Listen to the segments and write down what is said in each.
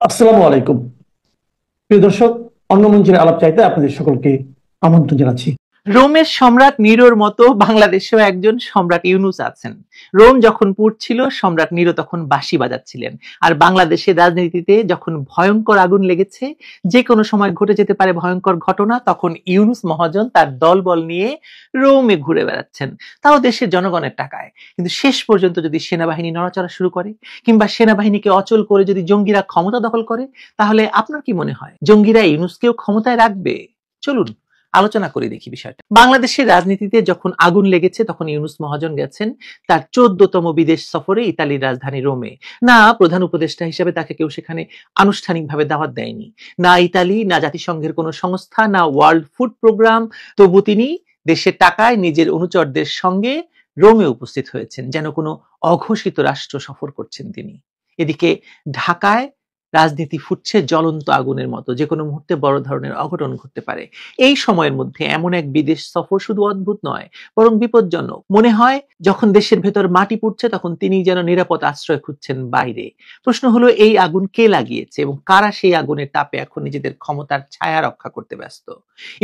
আসসালামু আলাইকুম। প্রিয় দর্শক, অন্য মঞ্চের আলাপ চাইতে আপনাদের সকলকে আমন্ত্রণ জানাচ্ছি। রোমের সম্রাট নিরোর মতো বাংলাদেশেও একজন সম্রাট ইউনূস আছেন। রোম যখন পুড়ছিল, সম্রাট নিরো তখন বাঁশি বাজাচ্ছিলেন। আর বাংলাদেশের রাজনীতিতে যখন ভয়ঙ্কর আগুন লেগেছে, যে কোনো সময় ঘটে যেতে পারে ভয়ঙ্কর ঘটনা, তখন ইউনূস মহাজন তার দলবল নিয়ে রোমে ঘুরে বেড়াচ্ছেন, তাও দেশের জনগণের টাকায়। কিন্তু শেষ পর্যন্ত যদি সেনাবাহিনী নড়াচড়া শুরু করে, কিংবা সেনাবাহিনীকে অচল করে যদি জঙ্গিরা ক্ষমতা দখল করে, তাহলে আপনার কি মনে হয় জঙ্গিরা ইউনূসকেও ক্ষমতায় রাখবে? চলুন আলোচনা করে দেখি বিষয়টা। বাংলাদেশের রাজনীতিতে যখন আগুন লেগেছে, তখন ইউনূস মহাজন গেছেন তার 14তম বিদেশ সফরে ইতালির রাজধানী রোমে। না প্রধান উপদেষ্টা হিসেবে তাকে কেউ সেখানে আনুষ্ঠানিকভাবে দাওয়াত দেয়নি, না ইতালি, না জাতিসংঘের কোনো সংস্থা, না ওয়ার্ল্ড ফুড প্রোগ্রাম। তবু তিনি দেশের টাকায় নিজের অনুচরদের সঙ্গে রোমে উপস্থিত হয়েছেন, যেন কোনো অঘোষিত রাষ্ট্র সফর করছেন তিনি। এদিকে ঢাকায় রাজনীতি ফুটছে জ্বলন্ত আগুনের মতো, যে কোনো মুহূর্তে বড় ধরনের অঘটন ঘটতে পারে। এই সময়ের মধ্যে এমন এক বিদেশ সফর শুধু অদ্ভুত নয়, বরং বিপজ্জনক। মনে হয় যখন দেশের ভেতর মাটি পুড়ছে, তখন তিনি যেন নিরাপদ আশ্রয় খুঁজছেন বাইরে। প্রশ্ন হলো, এই আগুন কে লাগিয়েছে এবং কারা সেই আগুনের তাপে এখন নিজেদের ক্ষমতার ছায়া রক্ষা করতে ব্যস্ত?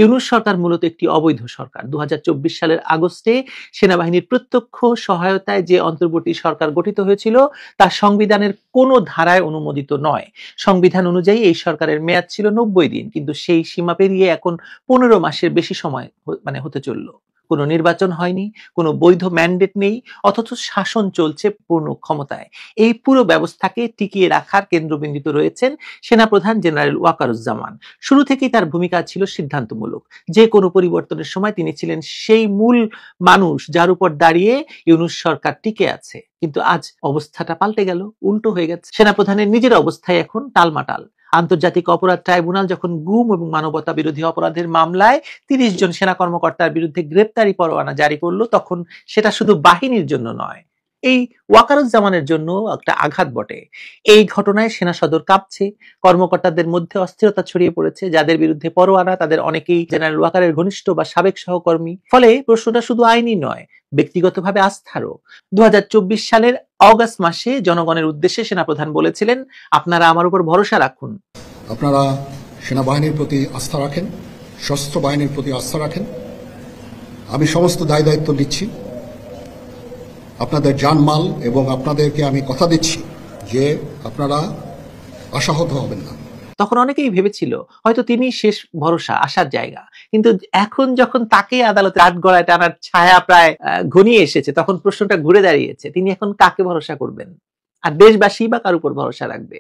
ইউনূস সরকার মূলত একটি অবৈধ সরকার। 2024 সালের আগস্টে সেনাবাহিনীর প্রত্যক্ষ সহায়তায় যে অন্তর্বর্তী সরকার গঠিত হয়েছিল, তা সংবিধানের কোনো ধারায় অনুমোদিত নয়। সংবিধান অনুযায়ী এই সরকারের মেয়াদ ছিল 90 দিন, কিন্তু সেই সীমা পেরিয়ে এখন 15 মাসের বেশি সময় হতে চলল। কোনো নির্বাচন হয়নি, কোনো বৈধ ম্যান্ডেট নেই, অথচ শাসন চলছে পূর্ণ ক্ষমতায়। এই পুরো ব্যবস্থাকে টিকিয়ে রাখার কেন্দ্রবিন্দুতে রয়েছেন সেনাপ্রধান জেনারেল ওয়াকারুজ্জামান। শুরু থেকেই তার ভূমিকা ছিল সিদ্ধান্তমূলক। যে কোনো পরিবর্তনের সময় তিনি ছিলেন সেই মূল মানুষ যার উপর দাঁড়িয়ে ইউনূস সরকার টিকে আছে। কিন্তু আজ অবস্থাটা পাল্টে গেল, উল্টো হয়ে গেছে। সেনাপ্রধানের নিজের অবস্থায় এখন টালমাটাল। আন্তর্জাতিক অপরাধ ট্রাইব্যুনাল যখন গুম এবং মানবতা বিরোধী অপরাধের মামলায় 30 জন সেনা কর্মকর্তার বিরুদ্ধে গ্রেপ্তারি পরোয়ানা জারি করলো, তখন সেটা শুধু বাহিনীর জন্য নয়, এই ওয়াকারুজ্জামানের জন্য একটা আঘাত বটে। এই ঘটনায় সেনা সদর কাঁপছে, কর্মকর্তাদের মধ্যে অস্থিরতা ছড়িয়ে পড়েছে। যাদের বিরুদ্ধে পরোয়ানা, তাদের অনেকেই জেনারেল ওয়াকারের ঘনিষ্ঠ বা সাবেক সহকর্মী। ফলে প্রশ্নটা শুধু আইনি নয়, ব্যক্তিগতভাবে আস্থারও। 2024 সালের অগাস্ট মাসে জনগণের উদ্দেশ্যে সেনাপ্রধান বলেছিলেন, আপনারা আমার উপর ভরসা রাখুন। আপনারা সেনাবাহিনীর প্রতি আস্থা রাখেন, সশস্ত্র বাহিনীর প্রতি আস্থা রাখেন। আমি সমস্ত দায় দায়িত্ব নিচ্ছি, আপনাদের জানমাল, এবং আপনাদেরকে আমি কথা দিচ্ছি যে আপনারা আশাহত হবেন না। তখন অনেকেই ভেবেছিল হয়তো তিনি শেষ ভরসা, আসার জায়গা। কিন্তু এখন যখন তাকে আদালতে কাঠগড়ায় টানার ছায়া প্রায় ঘনিয়ে এসেছে, তখন প্রশ্নটা ঘুরে দাঁড়িয়েছে, তিনি এখন কাকে ভরসা করবেন? আর দেশবাসী বা কার উপর ভরসা রাখবে?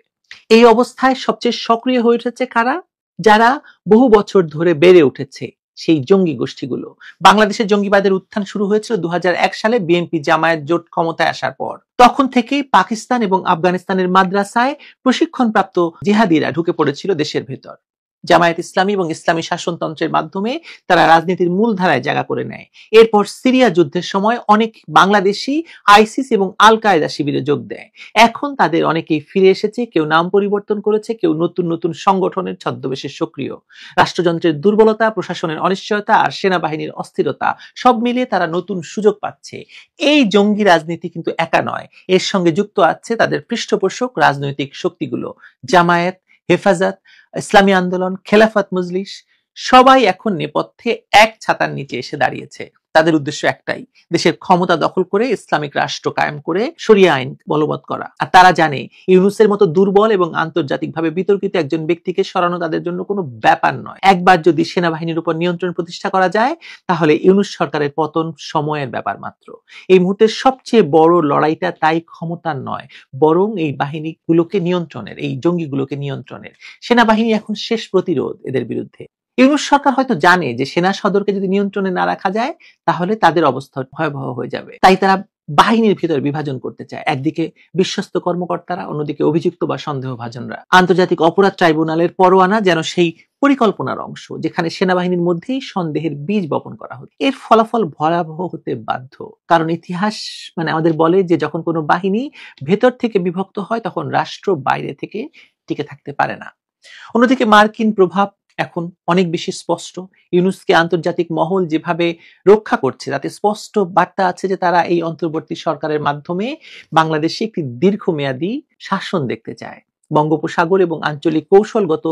এই অবস্থায় সবচেয়ে সক্রিয় হয়ে উঠেছে কারা? যারা বহু বছর ধরে বেড়ে উঠেছে, সেই জঙ্গি গোষ্ঠীগুলো। বাংলাদেশের জঙ্গিবাদের উত্থান শুরু হয়েছিল 2001 সালে বিএনপি জামায়াত জোট ক্ষমতায় আসার পর। তখন থেকেই পাকিস্তান এবং আফগানিস্তানের মাদ্রাসায় প্রশিক্ষণপ্রাপ্ত জিহাদিরা ঢুকে পড়েছিল দেশের ভেতর। জামায়াত ইসলামী এবং ইসলামী শাসনতন্ত্রের মাধ্যমে তারা রাজনীতির মূল ধারায় জায়গা করে নেয়। এরপর সিরিয়া যুদ্ধের সময় অনেক বাংলাদেশি আইসিস এবং আল কায়দা শিবিরে যোগ দেয়। এখন তাদের অনেকেই ফিরে এসেছে, কেউ নাম পরিবর্তন করেছে, কেউ নতুন নতুন সংগঠনের ছদ্মবেশে সক্রিয়। রাষ্ট্রযন্ত্রের দুর্বলতা, প্রশাসনের অনিশ্চয়তা আর সেনাবাহিনীর অস্থিরতা সব মিলিয়ে তারা নতুন সুযোগ পাচ্ছে। এই জঙ্গি রাজনীতি কিন্তু একা নয়, এর সঙ্গে যুক্ত আছে তাদের পৃষ্ঠপোষক রাজনৈতিক শক্তিগুলো। জামায়াত, হেফাজত, ইসলামী আন্দোলন, খেলাফত মজলিস, সবাই এখন নেপথ্যে এক ছাতার নিচে এসে দাঁড়িয়েছে। তাদের উদ্দেশ্য একটাই, দেশের ক্ষমতা দখল করে ইসলামিক রাষ্ট্র কায়েম করে শরিয়া আইন বলবৎ করা। আর তারা জানে ইউনূসের মতো দুর্বল এবং আন্তর্জাতিকভাবে বিতর্কিত একজন ব্যক্তিকে সরানো তাদের জন্য কোনো ব্যাপার নয়। একবার যদি সেনাবাহিনীর উপর নিয়ন্ত্রণ প্রতিষ্ঠা করা যায়, তাহলে ইউনূস সরকারের পতন সময়ের ব্যাপার মাত্র। এই মুহূর্তের সবচেয়ে বড় লড়াইটা তাই ক্ষমতার নয়, বরং এই বাহিনীগুলোকে নিয়ন্ত্রণের, এই জঙ্গিগুলোকে নিয়ন্ত্রণের। সেনাবাহিনী এখন শেষ প্রতিরোধ এদের বিরুদ্ধে। ইউনূস সরকার হয়তো জানে যে সেনা সদরকে যদি নিয়ন্ত্রণে না রাখা যায়, তাহলে তাদের অবস্থা ভয়াবহ হয়ে যাবে। তাই তারা বাহিনীর ভিতরে বিভাজন করতে চায়। একদিকে বিশ্বস্ত কর্মকর্তারা, অন্যদিকে অভিযুক্ত বা সন্দেহভাজনরা। আন্তর্জাতিক অপরাধ ট্রাইব্যুনালের পরোয়ানা যেন সেই পরিকল্পনার অংশ, যেখানে সেনাবাহিনীর মধ্যেই সন্দেহের বীজ বপন করা হতো। এর ফলাফল ভয়াবহ হতে বাধ্য, কারণ ইতিহাস আমাদের বলে যে যখন কোনো বাহিনী ভেতর থেকে বিভক্ত হয়, তখন রাষ্ট্র বাইরে থেকে টিকে থাকতে পারে না। অন্যদিকে মার্কিন প্রভাব এখন অনেক বেশি স্পষ্ট। ইউনূসকে আন্তর্জাতিক মহল যেভাবে রক্ষা করছে, তাতে স্পষ্ট বার্তা আছে যে তারা এই অন্তর্বর্তী সরকারের মাধ্যমে বাংলাদেশে একটি দীর্ঘমেয়াদী শাসন দেখতে চায়। বঙ্গোপসাগর এবং আঞ্চলিক কৌশলগত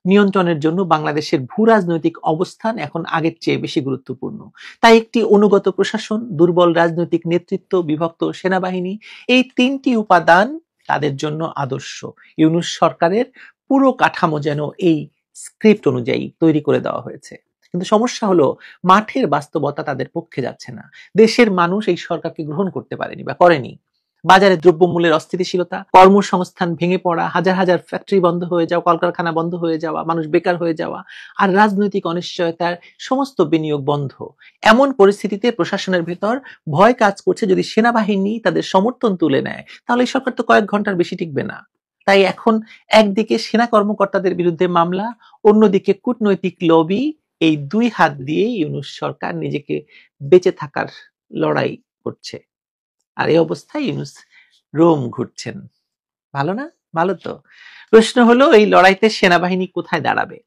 নিয়ন্ত্রণের জন্য বাংলাদেশের ভূ রাজনৈতিক অবস্থান এখন আগের চেয়ে বেশি গুরুত্বপূর্ণ। তাই একটি অনুগত প্রশাসন, দুর্বল রাজনৈতিক নেতৃত্ব, বিভক্ত সেনাবাহিনী, এই তিনটি উপাদান তাদের জন্য আদর্শ। ইউনূস সরকারের পুরো কাঠামো যেন এই স্ক্রিপ্ট অনুযায়ী তৈরি করে দেওয়া হয়েছে। কিন্তু সমস্যা হলো মাঠের বাস্তবতা তাদের পক্ষে যাচ্ছে না। দেশের মানুষ এই সরকারকে গ্রহণ করতে পারেনি বা করেনি। বাজারে দ্রব্যমূল্যের অস্থিতিশীলতা, কর্মসংস্থান ভেঙে পড়া, হাজার হাজার ফ্যাক্টরি বন্ধ হয়ে যাওয়া, কলকারখানা বন্ধ হয়ে যাওয়া, মানুষ বেকার হয়ে যাওয়া, আর রাজনৈতিক অনিশ্চয়তার সমস্ত বিনিয়োগ বন্ধ। এমন পরিস্থিতিতে প্রশাসনের ভেতর ভয় কাজ করছে, যদি সেনাবাহিনী তাদের সমর্থন তুলে নেয় তাহলে এই সরকার তো কয়েক ঘন্টার বেশি টিকবে না। তাই এখন একদিকে সেনা কর্মকর্তাদের বিরুদ্ধে মামলা, অন্যদিকে কূটনৈতিক লবি, এই দুই হাত দিয়ে ইউনূস সরকার নিজেকে বেঁচে থাকার লড়াই করছে। আর এই অবস্থায় ইউনূস রোম ঘুরছেন। ভালো না? ভালো তো। প্রশ্ন হলো এই লড়াইতে সেনাবাহিনী কোথায় দাঁড়াবে?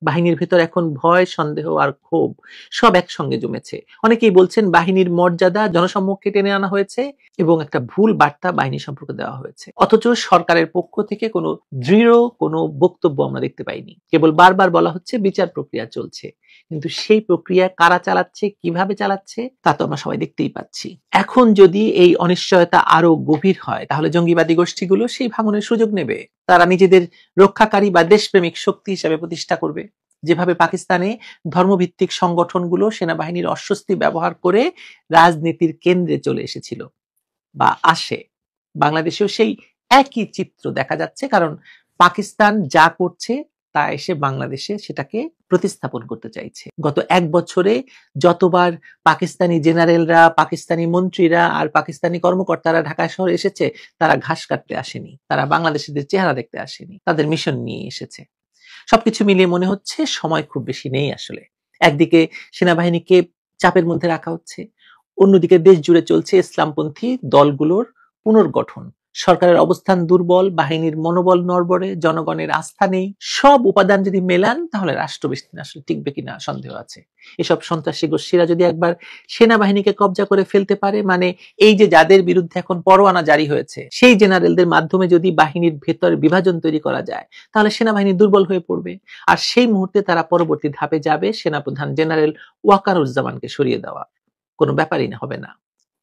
বাহিনীর ভেতর এখন ভয়, সন্দেহ আর ক্ষোভ সব একসঙ্গে জমেছে। অনেকেই বলছেন বাহিনীর মর্যাদা জনসম্মুখে টেনে আনা হয়েছে এবং একটা ভুল বার্তা বাহিনী সম্পর্কে দেওয়া হয়েছে। অথচ সরকারের পক্ষ থেকে কোনো দৃঢ় কোনো বক্তব্য আমরা দেখতে পাইনি। কেবল বারবার বলা হচ্ছে বিচার প্রক্রিয়া চলছে, কিন্তু সেই প্রক্রিয়া কারা চালাচ্ছে, কিভাবে চালাচ্ছে তা তো আমরা সবাই দেখতেই পাচ্ছি। এখন যদি এই অনিশ্চয়তা আরো গভীর হয় তাহলে জঙ্গিবাদী গোষ্ঠীগুলো সেই ভাঙনের সুযোগ নেবে। তারা নিজেদের রক্ষাকারী বা দেশপ্রেমিক শক্তি হিসেবে প্রতিষ্ঠা করবে। যেভাবে পাকিস্তানে ধর্মভিত্তিক সংগঠনগুলো সেনাবাহিনীর অস্বস্তি ব্যবহার করে রাজনীতির কেন্দ্রে চলে এসেছিল বা আসে, বাংলাদেশেও সেই একই চিত্র দেখা যাচ্ছে। কারণ পাকিস্তান যা করছে তা এসে বাংলাদেশে সেটাকে প্রতিস্থাপন করতে চাইছে। গত এক বছরে যতবার পাকিস্তানি জেনারেলরা, পাকিস্তানি মন্ত্রীরা আর পাকিস্তানি কর্মকর্তারা ঢাকা শহরে এসেছে, তারা ঘাস কাটতে আসেনি, তারা বাংলাদেশিদের চেহারা দেখতে আসেনি, তাদের মিশন নিয়ে এসেছে। সবকিছু মিলিয়ে মনে হচ্ছে সময় খুব বেশি নেই আসলে। একদিকে সেনাবাহিনীকে চাপের মধ্যে রাখা হচ্ছে, অন্যদিকে দেশ জুড়ে চলছে ইসলামপন্থী দলগুলোর পুনর্গঠন। সরকারের অবস্থান দুর্বল, বাহিনীর মনোবল নড়বড়ে, জনগণের আস্থা নেই। সব উপাদান যদি মেলান তাহলে রাষ্ট্র বেশি দিন আসলে টিকবে কিনা সন্দেহ আছে। এসব সন্ত্রাসী গোষ্ঠীরা যদি একবার সেনাবাহিনীকে কবজা করে ফেলতে পারে, মানে এই যে যাদের বিরুদ্ধে এখন পরোয়ানা জারি হয়েছে সেই জেনারেলদের মাধ্যমে যদি বাহিনীর ভেতর বিভাজন তৈরি করা যায় তাহলে সেনাবাহিনী দুর্বল হয়ে পড়বে। আর সেই মুহূর্তে তারা পরবর্তী ধাপে যাবে সেনাপ্রধান জেনারেল ওয়াকারুজ্জামানকে সরিয়ে দেওয়া। কোনো ব্যাপারই না, হবে না।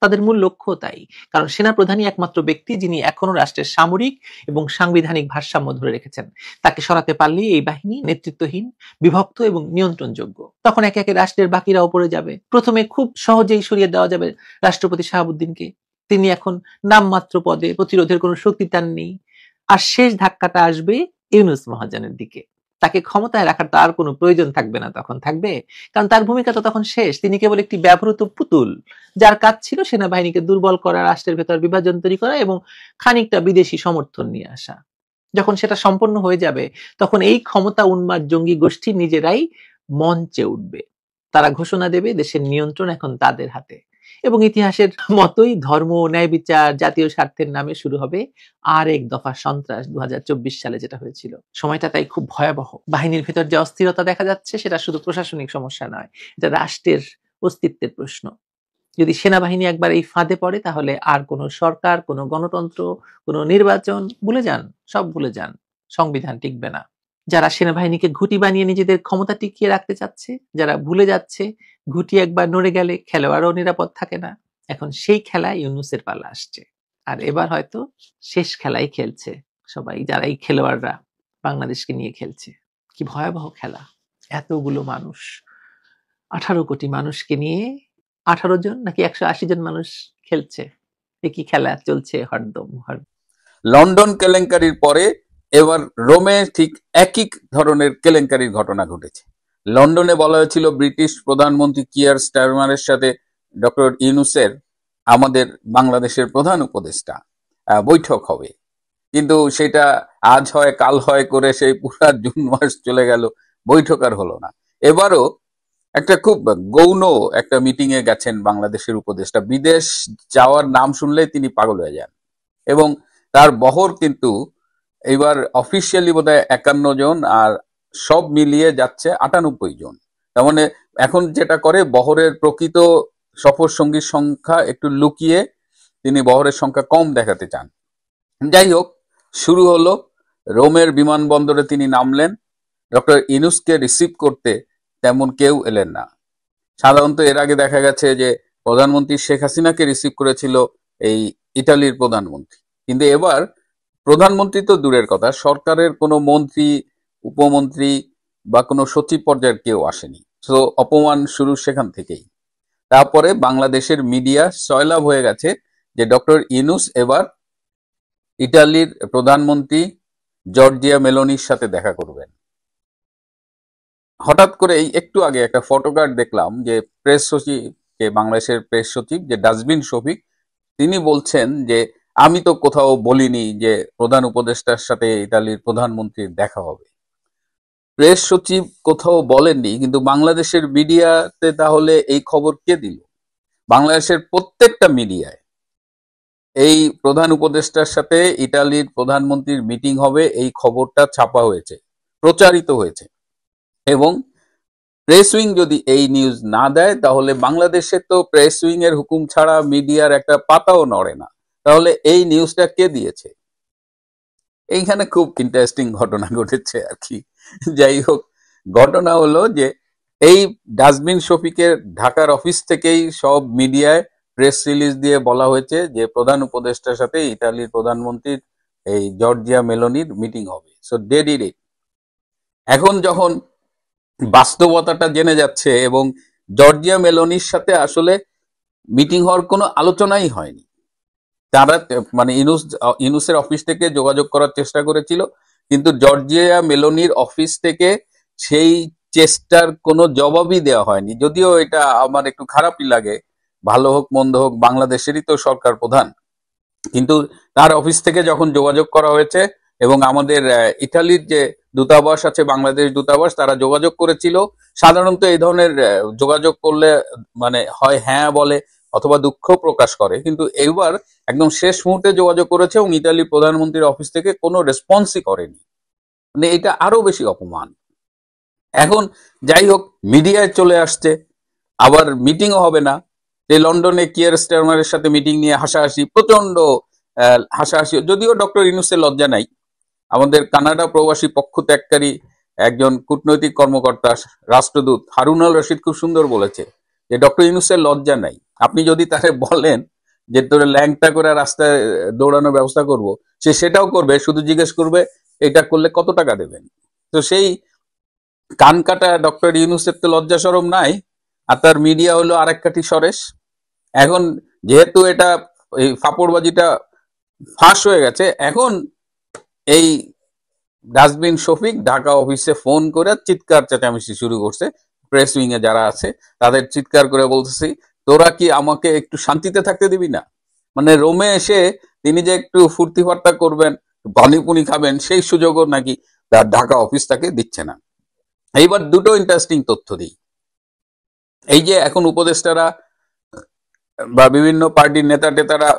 তাদের মূল লক্ষ্য তাই। কারণ সেনাপ্রধানই একমাত্র ব্যক্তি যিনি এখনো রাষ্ট্রের সামরিক এবং সাংবিধানিক ভারসাম্য ধরে রেখেছেন। তাকে সরাতে পারলে এই বাহিনী নেতৃত্বহীন, বিভক্ত এবং নিয়ন্ত্রণযোগ্য। তখন একে একে রাষ্ট্রের বাকিরাও পড়ে যাবে। প্রথমে খুব সহজেই সরিয়ে দেওয়া যাবে রাষ্ট্রপতি শাহাবুদ্দিনকে। তিনি এখন নামমাত্র পদে, প্রতিরোধের কোনো শক্তি তার নেই। আর শেষ ধাক্কাটা আসবে ইউনূস মহাজনের দিকে। তাকে ক্ষমতায় রাখার তার কোনো প্রয়োজন থাকবে না, তখন থাকবে, কারণ তার ভূমিকা তো তখন শেষ। তিনি কেবল একটি ব্যবহৃত পুতুল, যার কাজ ছিল সেনাবাহিনীকে দুর্বল করা, রাষ্ট্রের ভেতর বিভাজন তৈরি করা এবং খানিকটা বিদেশি সমর্থন নিয়ে আসা। যখন সেটা সম্পন্ন হয়ে যাবে তখন এই ক্ষমতা উন্মাদ জঙ্গি গোষ্ঠী নিজেরাই মঞ্চে উঠবে। তারা ঘোষণা দেবে দেশের নিয়ন্ত্রণ এখন তাদের হাতে, এবং ইতিহাসের মতোই ধর্ম, ন্যায় বিচার, জাতীয় স্বার্থের নামে শুরু হবে আর এক দফা সন্ত্রাস। 2024 সালে যেটা হয়েছিল, সময়টা তাই খুব ভয়াবহ। বাহিনীর ভেতর যে অস্থিরতা দেখা যাচ্ছে সেটা শুধু প্রশাসনিক সমস্যা নয়, এটা রাষ্ট্রের অস্তিত্বের প্রশ্ন। যদি সেনাবাহিনী একবার এই ফাঁদে পড়ে তাহলে আর কোনো সরকার, কোনো গণতন্ত্র, কোনো নির্বাচন ভুলে যান, সব ভুলে যান। সংবিধান টিকবে না। যারা সেনাবাহিনীকে ঘুঁটি বানিয়ে নিজেদের ক্ষমতা টিকিয়ে রাখতে চাচ্ছে, যারা ভুলে যাচ্ছে ঘুঁটি একবার নড়ে গেলে খেলোয়াড়ও নিরাপদ থাকে না, এখন সেই খেলায় ইউনূসের পালা আসছে। আর এবার হয়তো শেষ খেলাই খেলছে সবাই, যারা এই খেলোয়াড়রা বাংলাদেশকে নিয়ে খেলছে। কি ভয়াবহ খেলা! এতগুলো মানুষ, 18 কোটি মানুষকে নিয়ে 18 জন নাকি 180 জন মানুষ খেলছে। একই খেলা চলছে হরদম। লন্ডন কেলেঙ্কারির পরে এবার রোমে ঠিক একই ধরনের কেলেঙ্কারির ঘটনা ঘটেছে। লন্ডনে বলা হয়েছিল ব্রিটিশ প্রধানমন্ত্রী কিয়ার স্টারমারের সাথে ডক্টর ইউনূসের, আমাদের বাংলাদেশের প্রধান উপদেষ্টা, বৈঠক হবে, কিন্তু সেটা আজ হয় কাল হয় করে সেই পুরা জুন মাস চলে গেল, বৈঠক আর হলো না। এবারও একটা খুব গৌণ একটা মিটিং এ গেছেন বাংলাদেশের উপদেষ্টা। বিদেশ যাওয়ার নাম শুনলেই তিনি পাগল হয়ে যান, এবং তার বহর কিন্তু এবার অফিসিয়ালি বোধহয় 51 জন, আর সব মিলিয়ে যাচ্ছে 98 জন। তার মানে এখন যেটা করে, বহরের প্রকৃত সফর সঙ্গীর সংখ্যা একটু লুকিয়ে তিনি বহরের সংখ্যা কম দেখাতে চান। যাই হোক, শুরু হলো রোমের বিমানবন্দরে তিনি নামলেন, ডক্টর ইনুসকে রিসিভ করতে তেমন কেউ এলেন না। সাধারণত এর আগে দেখা গেছে যে প্রধানমন্ত্রী শেখ হাসিনাকে রিসিভ করেছিল এই ইটালির প্রধানমন্ত্রী, কিন্তু এবার প্রধানমন্ত্রী তো দূরের কথা, সরকারের কোনো মন্ত্রী, উপমন্ত্রী বা কোনো সচিব পর্যায়ের কেউ আসেনি। তো অপমান শুরু সেখান থেকেই। তারপরে বাংলাদেশের মিডিয়া সয়লাভ হয়ে গেছে যে ডক্টর ইনুস এবার ইটালির প্রধানমন্ত্রী জর্জিয়া মেলোনির সাথে দেখা করবেন। হঠাৎ করে এই একটু আগে একটা ফটোকার্ড দেখলাম যে প্রেস সচিব, বাংলাদেশের প্রেস সচিব যে ডাস্টবিন শফিক, তিনি বলছেন যে আমি তো কোথাও বলিনি যে প্রধান উপদেষ্টার সাথে ইতালির প্রধানমন্ত্রীর দেখা হবে। প্রেস সচিব কোথাও বলেননি, কিন্তু বাংলাদেশের মিডিয়াতে তাহলে এই খবর কে দিল? বাংলাদেশের প্রত্যেকটা মিডিয়ায় এই প্রধান উপদেষ্টার সাথে ইটালির প্রধানমন্ত্রীর মিটিং হবে এই খবরটা ছাপা হয়েছে, প্রচারিত হয়েছে। এবং প্রেস উইং যদি এই নিউজ না দেয় তাহলে বাংলাদেশে তো প্রেস উইং এর হুকুম ছাড়া মিডিয়ার একটা পাতাও নড়ে না। তাহলে এই নিউজটা কে দিয়েছে? এইখানে খুব ইন্টারেস্টিং ঘটনা ঘটেছে আর কি। যাই হোক, ঘটনা হলো যে এই ডাস্টবিন শফিকের ঢাকার অফিস থেকেই সব মিডিয়ায় প্রেস রিলিজ দিয়ে বলা হয়েছে যে প্রধান উপদেষ্টার সাথে ইতালির প্রধানমন্ত্রীর এই জর্জিয়া মেলোনির মিটিং হবে। So they did it. এখন যখন বাস্তবতাটা জেনে যাচ্ছে এবং জর্জিয়া মেলোনির সাথে আসলে মিটিং হওয়ার কোনো আলোচনাই হয়নি, তারা মানে ইনুসের অফিস থেকে যোগাযোগ করার চেষ্টা করেছিল, কিন্তু জর্জিয়া মেলোনির অফিস থেকে সেই চেষ্টার কোনো জবাবই দেওয়া হয়নি। যদিও এটা আমার একটু খারাপই লাগে, ভালো হোক মন্দ হোক বাংলাদেশেরই তো সরকার প্রধান, কিন্তু তার অফিস থেকে যখন যোগাযোগ করা হয়েছে এবং আমাদের ইটালির যে দূতাবাস আছে, বাংলাদেশ দূতাবাস, তারা যোগাযোগ করেছিল। সাধারণত এই ধরনের যোগাযোগ করলে মানে হয় হ্যাঁ বলে অথবা দুঃখ প্রকাশ করে, কিন্তু এবার একদম শেষ মুহূর্তে যোগাযোগ করেছে এবং ইতালির প্রধানমন্ত্রীর অফিস থেকে কোনো রেসপন্সই করেনি। মানে এটা আরো বেশি অপমান। এখন যাই হোক, মিডিয়ায় চলে আসছে, আবার মিটিংও হবে না। এই লন্ডনে কিয়ার স্টারমারের সাথে মিটিং নিয়ে হাসাহাসি, প্রচন্ড হাসাহাসি। যদিও ডক্টর ইউনূসের লজ্জা নাই, আমাদের কানাডা প্রবাসী পক্ষ ত্যাগকারী একজন কূটনৈতিক কর্মকর্তা রাষ্ট্রদূত হারুন আল রশিদ খুব সুন্দর বলেছে যে ডক্টর ইউনূসের লজ্জা নাই। আপনি যদি তাকে বলেন যে তোর ল্যাংটা করে রাস্তায় দৌড়ানোর ব্যবস্থা করব, সে সেটাও করবে, শুধু জিজ্ঞেস করবে এটা করলে কত টাকা দেবেন। তো সেই কান কাটা ডক্টর ইউনূসের তো লজ্জা শরম নাই, আর তার মিডিয়া হলো আরেক কাঠি সরেশ। এখন যেহেতু এটা এই ফাপড়বাজিটা ফাঁস হয়ে গেছে, এখন এই ডাস্টবিন শফিক ঢাকা অফিসে ফোন করে চিৎকার চেঁচামেচি শুরু করছে। প্রেস উইং এ যারা আছে তাদের চিৎকার করে বলতেছি, তোরা কি আমাকে একটু শান্তিতে থাকতে দিবি না? মানে রোমে এসে তিনি যে একটু ফুর্তি ফার্তা করবেন, পানিপুনি খাবেন, সেই সুযোগও নাকি তার ঢাকা অফিস তাকে দিচ্ছে না। এইবার দুটো ইন্টারেস্টিং তথ্য দিই। এই যে এখন উপদেষ্টারা বা বিভিন্ন পার্টির নেতা টেতারা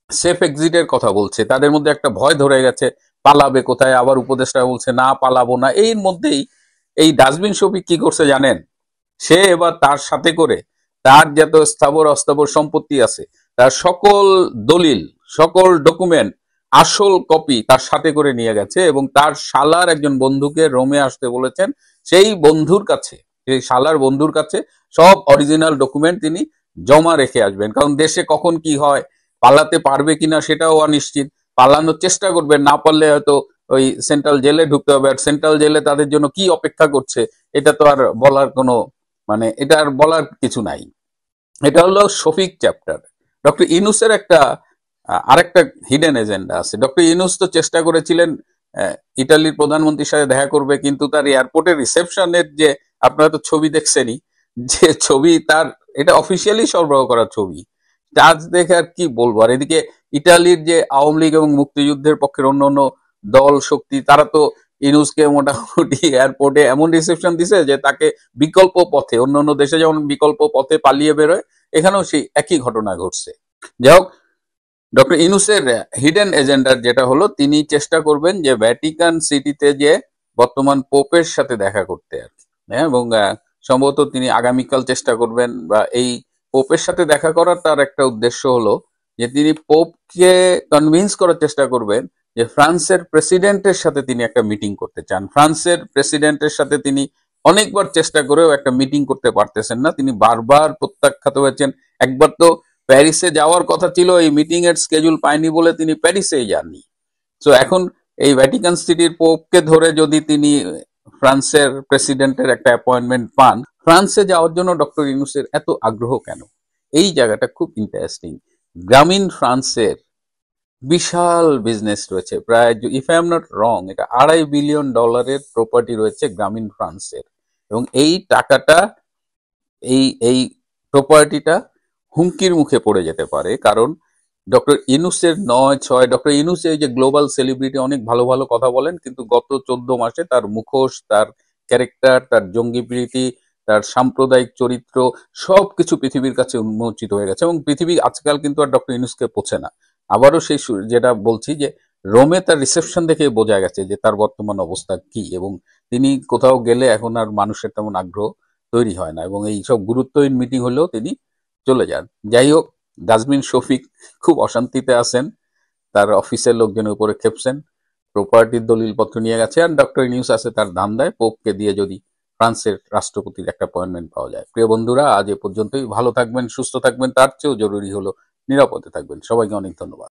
সেফ এক্সিটের কথা বলছে, তাদের মধ্যে একটা ভয় ধরে গেছে, পালাবে কোথায়। আবার উপদেষ্টা বলছে না পালাবো না। এর মধ্যেই এই ডাস্টবিন শফিক কি করছে জানেন? সে এবার তার সাথে করে তার যত স্থাবর অস্থাবর সম্পত্তি আছে তার সকল দলিল, সকল ডকুমেন্ট, আসল কপি তার সাথে করে নিয়ে গেছে এবং তার শালার একজন বন্ধুকে রোমে আসতে বলেছেন। সেই বন্ধুর কাছে, সেই শালার বন্ধুর কাছে সব অরিজিনাল ডকুমেন্ট তিনি জমা রেখে আসবেন, কারণ দেশে কখন কি হয়, পালাতে পারবে কিনা সেটাও অনিশ্চিত। পালানোর চেষ্টা করবে, না পারলে হয়তো ওই সেন্ট্রাল জেলে ঢুকতে হবে। আর সেন্ট্রাল জেলে তাদের জন্য কি অপেক্ষা করছে এটা তো আর বলার কোনো মানে এটা আর বলার কিছু নাই। এটা হলো শফিক চ্যাপ্টার। ডক্টর ইউনূসের একটা আরেকটা হিডেন এজেন্ডা আছে। ডক্টর ইউনূস তো চেষ্টা করেছিলেন ইটালির প্রধানমন্ত্রীর সাথে দেখা করবে, কিন্তু তার এয়ারপোর্টের রিসেপশনের যে আপনারা তো ছবি দেখছেনই, যে ছবি তার এটা অফিসিয়ালি সরবরাহ করা ছবি, আজ দেখে আর কি বলবো। আর এদিকে ইটালির যে আওয়ামী লীগ এবং মুক্তিযুদ্ধের পক্ষের অন্য দল শক্তি, তারা তো ইউনূসকে মোটামুটি এয়ারপোর্টে এমন রিসেপশন দিছে যে তাকে বিকল্প পথে, অন্যান্য দেশে যেমন বিকল্প পথে পালিয়ে বেরোয়, এখানেও সেই একই ঘটনা ঘটছে। যাই হোক, ডক্টর ইউনূসের হিডেন এজেন্ডার যেটা হলো, তিনি চেষ্টা করবেন যে ভ্যাটিকান সিটিতে যে বর্তমান পোপের সাথে দেখা করতে আর কি, এবং সম্ভবত তিনি আগামীকাল চেষ্টা করবেন। বা এই পোপের সাথে দেখা করার তার একটা উদ্দেশ্য হলো যে তিনি পোপকে কনভিন্স করার চেষ্টা করবেন যে ফ্রান্সের প্রেসিডেন্টের সাথে তিনি একটা মিটিং করতে চান। ফ্রান্সের প্রেসিডেন্টের সাথে তিনি অনেকবার চেষ্টা করেও একটা মিটিং করতে পারতেছেন না, তিনি বারবার প্রত্যাখ্যাত হয়েছেন। একবার তো প্যারিসে যাওয়ার কথা ছিল, এই মিটিং এর স্কেজুল পায়নি বলে তিনি প্যারিসেই যাননি। তো এখন এই ভ্যাটিকান সিটির পোপকে ধরে যদি তিনি ফ্রান্সের প্রেসিডেন্টের একটা অ্যাপয়েন্টমেন্ট পান, ফ্রান্সে যাওয়ার জন্য ডক্টর ইউনূসের এত আগ্রহ কেন? এই জায়গাটা খুব ইন্টারেস্টিং। গ্রামীণ ফ্রান্সের বিশাল বিজনেস রয়েছে, প্রায় if I am not wrong এটা $2.5 বিলিয়ন প্রপার্টি রয়েছে গ্রামীণ ফ্রান্সের, এবং এই টাকাটা এই প্রপার্টিটা হুমকির মুখে পড়ে যেতে পারে। কারণ ডক্টর ইউনূসের 9-6 ডক্টর ইউনূস এই যে গ্লোবাল সেলিব্রিটি, অনেক ভালো ভালো কথা বলেন, কিন্তু গত 14 মাসে তার মুখোশ, তার ক্যারেক্টার, তার জঙ্গিপ্রীতি, তার সাম্প্রদায়িক চরিত্র সবকিছু পৃথিবীর কাছে উন্মোচিত হয়ে গেছে, এবং পৃথিবী আজকাল কিন্তু আর ডক্টর ইউনূসকে পোছে না। আবারও সেই যেটা বলছি যে রোমে তার রিসেপশন দেখে বোঝা গেছে যে তার বর্তমান অবস্থা কি, এবং তিনি কোথাও গেলে এখন আর মানুষের তেমন আগ্রহ তৈরি হয় না, এবং এই সব গুরুত্বহীন মিটিং হলেও তিনি চলে যান। যাই হোক, ডাস্টবিন শফিক খুব অশান্তিতে আছেন, তার অফিসের লোকজনের উপরে খেপছেন, প্রপার্টির দলিলপত্র নিয়ে গেছে, আর ডক্টর ইউনূস আছে তার ধান্দায় পোপকে দিয়ে যদি ফ্রান্সের রাষ্ট্রপতির একটা অ্যাপয়েন্টমেন্ট পাওয়া যায়। প্রিয় বন্ধুরা, আজ এ পর্যন্তই। ভালো থাকবেন, সুস্থ থাকবেন, তার চেয়েও জরুরি হলো নিরাপদে থাকবেন। সবাইকে অনেক ধন্যবাদ।